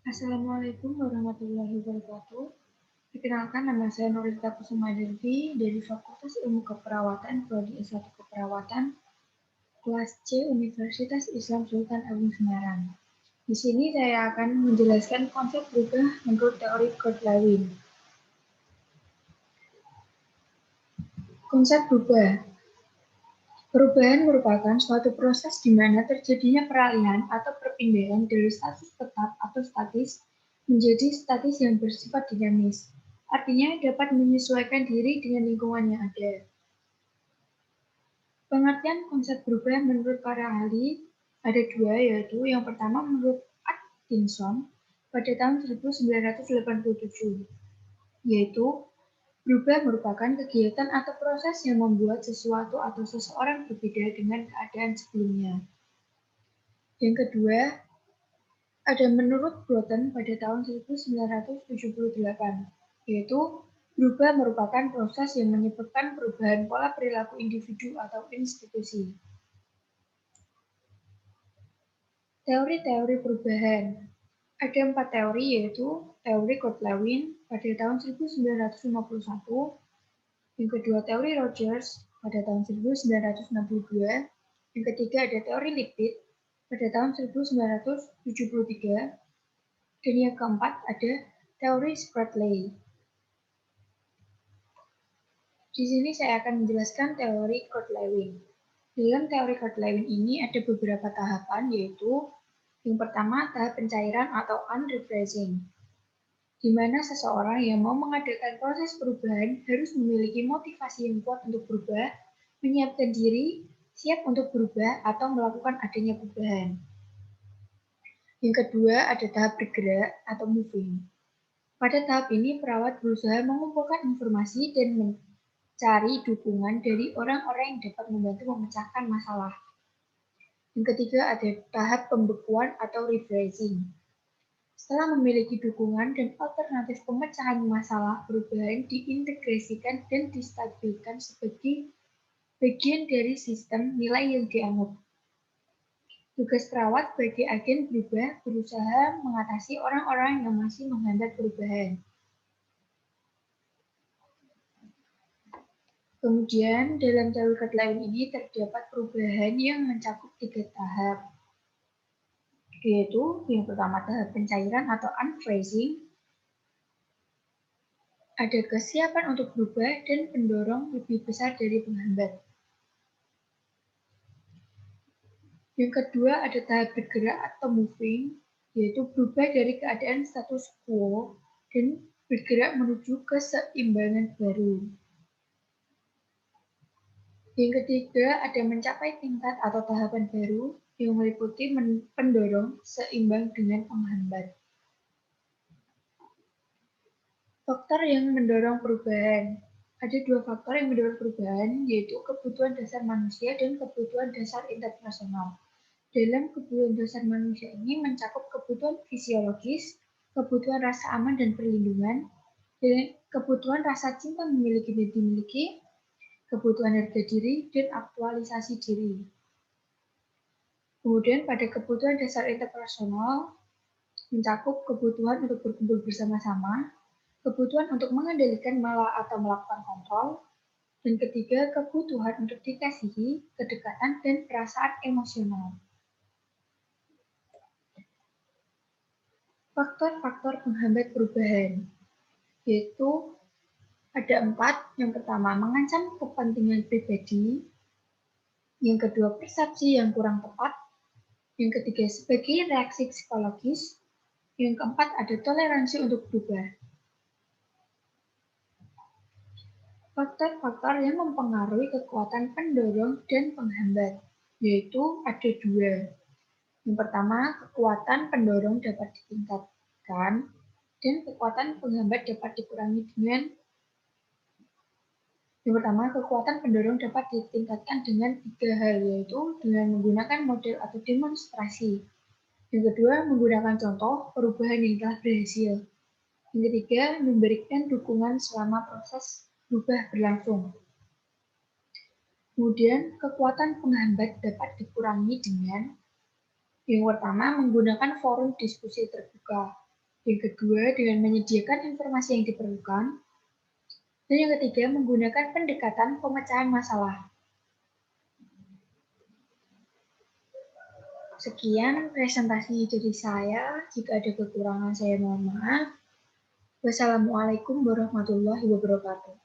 Assalamualaikum warahmatullahi wabarakatuh. Perkenalkan, nama saya Nurita Kusuma Devi dari Fakultas Ilmu Keperawatan Prodi S1 Keperawatan kelas C Universitas Islam Sultan Agung Semarang. Di sini saya akan menjelaskan konsep berubah menurut teori Kurt Lewin. Konsep berubah. Perubahan merupakan suatu proses di mana terjadinya peralihan atau perpindahan dari status tetap atau statis menjadi status yang bersifat dinamis. Artinya dapat menyesuaikan diri dengan lingkungan yang ada. Pengertian konsep berubah menurut para ahli ada dua, yaitu yang pertama menurut Atkinson pada tahun 1987, yaitu berubah merupakan kegiatan atau proses yang membuat sesuatu atau seseorang berbeda dengan keadaan sebelumnya. Yang kedua, ada menurut Broughton pada tahun 1978, yaitu berubah merupakan proses yang menyebabkan perubahan pola perilaku individu atau institusi. Teori-teori perubahan. Ada 4 teori, yaitu teori Kurt Lewin pada tahun 1951, yang kedua teori Rogers pada tahun 1962, yang ketiga ada teori Lipid pada tahun 1973, dan yang keempat ada teori Spratly. Di sini saya akan menjelaskan teori Kurt Lewin. Dalam teori Kurt Lewin ini ada beberapa tahapan, yaitu yang pertama tahap pencairan atau unrefreshing, di mana seseorang yang mau mengadakan proses perubahan harus memiliki motivasi yang kuat untuk berubah, menyiapkan diri, siap untuk berubah, atau melakukan adanya perubahan. Yang kedua ada tahap bergerak atau moving. Pada tahap ini, perawat berusaha mengumpulkan informasi dan mencari dukungan dari orang-orang yang dapat membantu memecahkan masalah. Yang ketiga ada tahap pembekuan atau refreshing. Setelah memiliki dukungan dan alternatif pemecahan masalah, perubahan diintegrasikan dan distabilkan sebagai bagian dari sistem nilai yang dianggap. Tugas perawat sebagai agen berubah berusaha mengatasi orang-orang yang masih menghambat perubahan. Kemudian, dalam teori Kurt Lewin ini terdapat perubahan yang mencakup 3 tahap, yaitu yang pertama tahap pencairan atau unfreezing, ada kesiapan untuk berubah dan pendorong lebih besar dari penghambat. Yang kedua ada tahap bergerak atau moving, yaitu berubah dari keadaan status quo dan bergerak menuju keseimbangan baru. Yang ketiga ada mencapai tingkat atau tahapan baru yang meliputi pendorong seimbang dengan penghambat. Faktor yang mendorong perubahan. Ada 2 faktor yang mendorong perubahan, yaitu kebutuhan dasar manusia dan kebutuhan dasar interpersonal. Dalam kebutuhan dasar manusia ini mencakup kebutuhan fisiologis, kebutuhan rasa aman dan perlindungan, dan kebutuhan rasa cinta memiliki dan dimiliki, kebutuhan harga diri, dan aktualisasi diri. Kemudian pada kebutuhan dasar interpersonal mencakup kebutuhan untuk berkumpul bersama-sama, kebutuhan untuk mengendalikan atau melakukan kontrol, dan ketiga kebutuhan untuk dikasihi, kedekatan, dan perasaan emosional. Faktor-faktor penghambat perubahan, yaitu ada 4. Yang pertama, mengancam kepentingan pribadi. Yang kedua, persepsi yang kurang tepat. Yang ketiga, sebagai reaksi psikologis. Yang keempat, ada toleransi untuk berubah. Faktor-faktor yang mempengaruhi kekuatan pendorong dan penghambat, yaitu ada 2. Yang pertama, kekuatan pendorong dapat ditingkatkan dan kekuatan penghambat dapat dikurangi dengan yang pertama, kekuatan pendorong dapat ditingkatkan dengan 3 hal, yaitu dengan menggunakan model atau demonstrasi. Yang kedua, menggunakan contoh perubahan yang telah berhasil. Yang ketiga, memberikan dukungan selama proses berubah berlangsung. Kemudian, kekuatan penghambat dapat dikurangi dengan yang pertama, menggunakan forum diskusi terbuka. Yang kedua, dengan menyediakan informasi yang diperlukan. Dan yang ketiga, menggunakan pendekatan pemecahan masalah. Sekian presentasi dari saya. Jika ada kekurangan, saya mohon maaf. Wassalamualaikum warahmatullahi wabarakatuh.